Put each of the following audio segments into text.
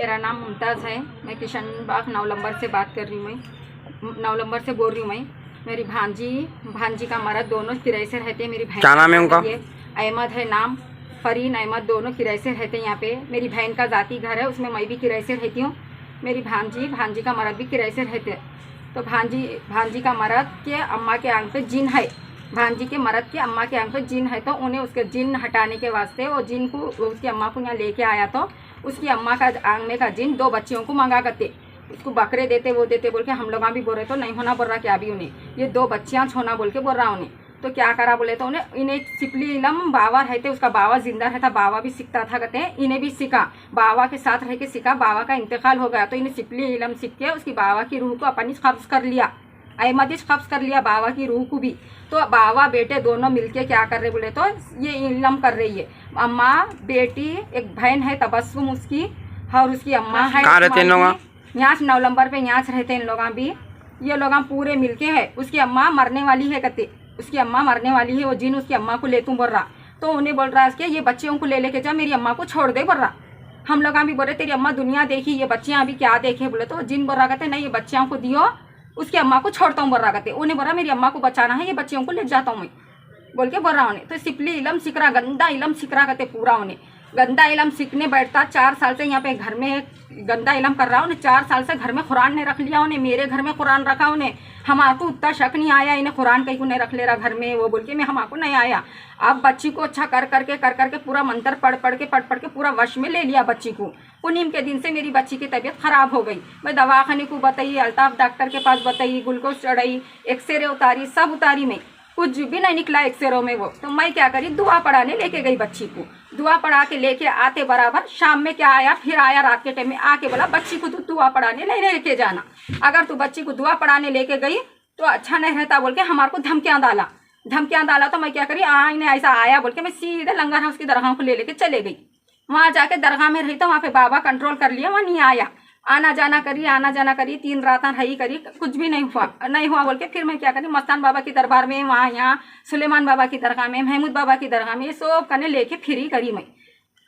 मेरा नाम मुमताज़ है। मैं किशन बाग 9 नंबर से बात कर रही हूँ। मैं 9 नंबर से बोल रही हूँ। मैं मेरी भांजी का मर्द दोनों किराए से रहते हैं। मेरी बहन क्या नाम है उनका? अहमद है नाम, फरीन अहमद, दोनों किराए से रहते हैं यहाँ पे। मेरी बहन का ज़ाती घर है, उसमें मैं भी किराए से रहती हूँ। मेरी भांजी का मर्द भी किराए से रहते हैं। तो भांजी का मर्द के अम्मा के आंख पे जिन है, भांजी के मर्द के अम्मा के आंख पे जिन है। तो उन्हें उसके जिन हटाने के वास्ते वो जिन को उसकी अम्मा को यहाँ लेके आया। तो उसकी अम्मा का आंख में का जिन 2 बच्चियों को मंगा करते, उसको बकरे देते वो देते बोल के हम लोग भी बोल रहे। तो नहीं होना बोल रहा क्या अभी उन्हें ये 2 बच्चियाँ छोना बोल के बोल रहा उन्हें। तो क्या करा बोले तो उन्हें इन्हें सिपली इलम बाबा रहते, उसका बाबा जिंदा रहता, बाबा भी सीखता था कहते हैं। इन्हें भी सीखा, बाबा के साथ रह के सीखा। बाबा का इंतकाल हो गया तो इन्हें सिपली इलम सीख के उसकी बाबा की रूह को अपनी कब्ज कर लिया, अहमदी कब्ज कर लिया बाबा की रूह को भी। तो बाबा बेटे दोनों मिलके क्या कर रहे बोले तो ये इलम कर रही है। अम्मा बेटी, एक बहन है तबस्सुम उसकी, और उसकी अम्मा है। कहाँ रहते हैं लोग? यहाँ 9 नंबर पे यहाँ रहते हैं इन लोग भी। ये लोग पूरे मिलके है। उसकी अम्मा मरने वाली है कहते, उसकी अम्मा मरने वाली है। वो जिन उसकी अम्मा को ले तू बोल रहा। तो उन्हें बोल रहा है कि ये बच्चियों को ले लेके जा, मेरी अम्मा को छोड़ दे बोल रहा। हम लोग भी बोल रहे तेरी अम्मा दुनिया देखी, ये बच्चियाँ अभी क्या देखे बोले। तो जिन बोल रहा कहते नहीं ये बच्चियों को दियो, उसकी अम्मा को छोड़ता हूँ बोल रहा कहते। उन्हें बोल रहा मेरी अम्मा को बचाना है, ये बच्चियों को ले जाता हूँ मैं बोल के बोल रहा उन्हें। तो सिपली इलम सीख रहा, गंदा इलम सीख रहा कहते पूरा। उन्हें गंदा इलम सीखने बैठता 4 साल से यहाँ पे घर में गंदा इलम कर रहा। उन्हें 4 साल से घर में कुरान ने रख लिया। उन्हें मेरे घर में कुरान रखा। उन्हें हमारे को उतना शक नहीं आया इन्हें कुरान कहीं को नहीं रख ले रहा घर में वो बोल के मैं हमारे को नहीं आया। अब बच्ची को अच्छा कर करके पूरा मंत्र पढ़ के पूरा वश में ले लिया बच्ची को। पुनीम के दिन से मेरी बच्ची की तबीयत खराब हो गई। मैं दवाखाने को बताई, अल्ताफ डॉक्टर के पास बताई, ग्लूकोज चढ़ाई, एक्सरे उतारी, सब उतारी, मैं कुछ भी नहीं निकला एक्सरे में वो। तो मैं क्या करी, दुआ पढ़ाने लेके गई बच्ची को। दुआ पढ़ा के लेके आते बराबर शाम में क्या आया, फिर आया रात के टाइम में आके बोला बच्ची को तू दुआ पढ़ाने नहीं लेके जाना, अगर तू बच्ची को दुआ पढ़ाने लेके गई तो अच्छा नहीं रहता बोल के हमारे को धमकियाँ डाला। तो मैं क्या करी, इन्हें ऐसा आया बोल के मैं सीधे लंगर हाउस की दरगाह को ले लेके चले गई। वहाँ जाके दरगाह में रही तो वहाँ पे बाबा कंट्रोल कर लिया, वहाँ नहीं आया। आना जाना करी 3 रात रही करी, कुछ भी नहीं हुआ बोल के फिर मैं क्या करी, मस्तान बाबा की दरबार में, वहाँ यहाँ सुलेमान बाबा की दरगाह में, महमूद बाबा की दरगाह में, ये सब करने लेके फिरी करी मैं।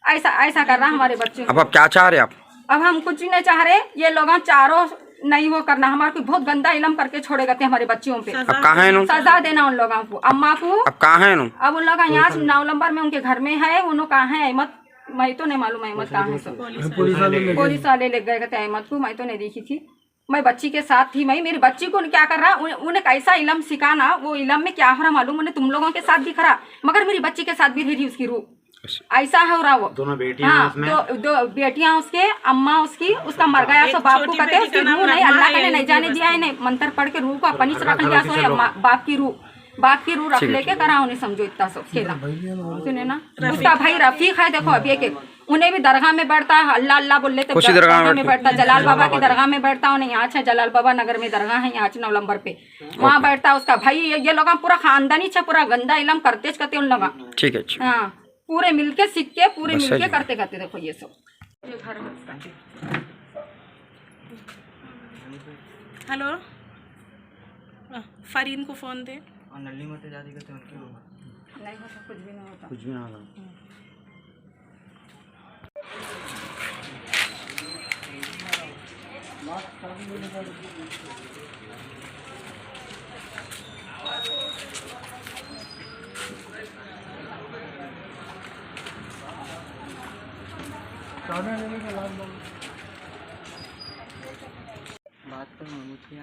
ऐसा कर रहा हमारे बच्चे। अब आप क्या चाह रहे आप? अब हम कुछ भी नहीं चाह रहे, ये लोग चारों नहीं वो करना, हमारे को बहुत गंदा इलम करके छोड़े गए हमारे बच्चियों पे। अब कहाँ है? सजा देना उन लोगों को, अम्मा को। अब कहाँ है? अब उन लोग यहाँ 9 नंबर में उनके घर में है। उन्होंने कहाँ है अहमद, मैं तो नहीं मालूम अहमद कहाँ है। सब पुलिस वाले ले गए कहते अहमद को, मैं तो नहीं देखी थी। मैं बच्ची के साथ थी। मैं मेरी बच्ची को क्या कर रहा, उन्हें कैसा इलम सिखाना, वो इलम में क्या हो रहा मालूम उन्हें, तुम लोगों के साथ दिख रहा मगर मेरी बच्ची के साथ भी रही उसकी रूह। ऐसा हो रहा वो दोनों बेटियां। हाँ, दो बेटियां उसके, अम्मा उसकी, उसका मर गया सो बाप को कहते उसकी रूह नहीं, अल्लाह के नहीं जाने दिया है, नहीं मंत्र पढ़ के रूह को अपनी से रख लिया। सो बाप की रूह रख लेके करा उन्हें, समझो इतना सब खेला। सुने ना, उसका भाई रफीक है, देखो अभी एक उन्हें भी दरगाह में बैठता है, अल्लाह अल्लाह बोल लेते, दरगाह में बैठता, जलाल बाबा की दरगाह में बैठता। उन्हें यहाँ है जलाल बाबा नगर में दरगाह है, यहाँ 9 नंबर पे, वहाँ बैठता उसका भाई। ये लोग पूरा खानदानी छे, पूरा गंदा इलम करते कहते उन लोग। ठीक है, हाँ, पूरे मिलके सीख के पूरे मिलके करते देखो ये सब। हेलो, फरीन को फोन दे। नल्ली मत जाती करते उनके नहीं होता, कुछ भी नहीं होता, कुछ भी ना होता। बात तो मुझे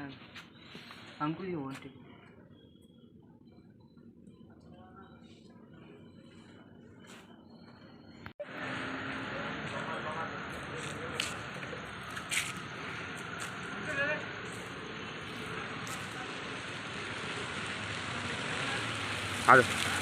हमको ये बोलते आ जाओ।